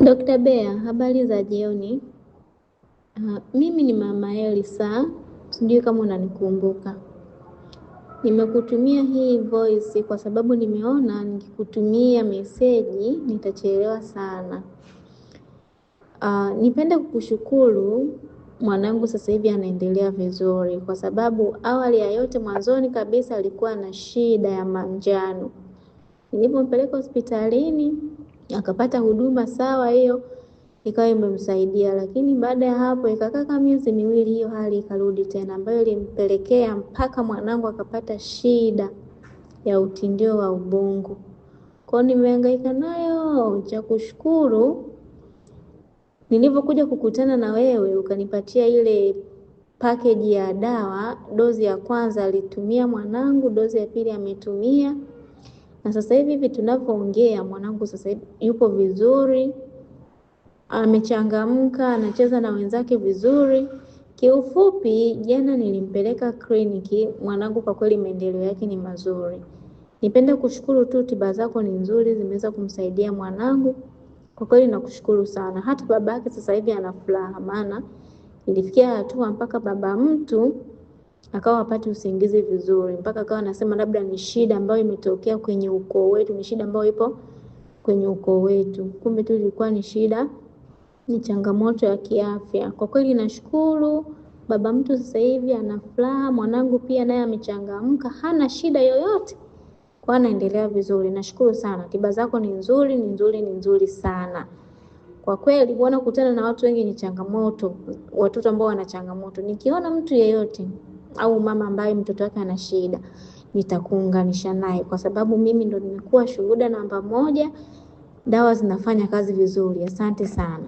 Dr. Bea, habari za jioni. Mimi ni Mama Elisa, sijui kama unanikumbuka. Nimekutumia hii voice kwa sababu nimeona nikikutumia meseji nitachelewa sana. Nipende kukushukuru, mwanangu sasa hivi anaendelea vizuri kwa sababu awali ya yote mwanzoni kabisa alikuwa na shida ya manjano. Nilipompeleka hospitalini akapata huduma sawa, hiyo ikawa imemsaidia, lakini baada ya hapo ikakaa kama miezi miwili hiyo hali ikarudi tena, ambayo ilimpelekea mpaka mwanangu akapata shida ya utindio wa ubongo. Kwa hiyo nimehangaika nayo. Cha kushukuru, nilipokuja kukutana na wewe ukanipatia ile package ya dawa. Dozi ya kwanza alitumia mwanangu, dozi ya pili ametumia, na sasa hivi tunavyoongea mwanangu sasa hivi yupo vizuri, amechangamka, anacheza na wenzake vizuri. Kiufupi, jana nilimpeleka kliniki, mwanangu kwa kweli maendeleo yake ni mazuri. Nipende kushukuru tu, tiba zako ni nzuri, zimeweza kumsaidia mwanangu. Kwa kweli nakushukuru sana. Hata baba yake sasa hivi ana furaha, maana ilifikia hatua mpaka baba mtu akawa hapati usingizi vizuri, mpaka akawa anasema labda ni shida ambayo imetokea kwenye ukoo wetu, ni shida ambayo ipo kwenye ukoo wetu. Kumbe tu ilikuwa ni shida, ni changamoto ya kiafya. Kwa kweli nashukuru, baba mtu sasa hivi ana furaha, mwanangu pia naye amechangamka, hana shida yoyote, kwa anaendelea vizuri. Nashukuru sana. Tiba zako ni nzuri, ni nzuri, ni nzuri sana. Kwa kweli kuona kutana na watu wengi ni changamoto, watoto ambao wana changamoto. Nikiona mtu yeyote au mama ambaye mtoto wake ana shida, nitakuunganisha naye kwa sababu mimi ndo nimekuwa shuhuda namba moja. Dawa zinafanya kazi vizuri. Asante sana.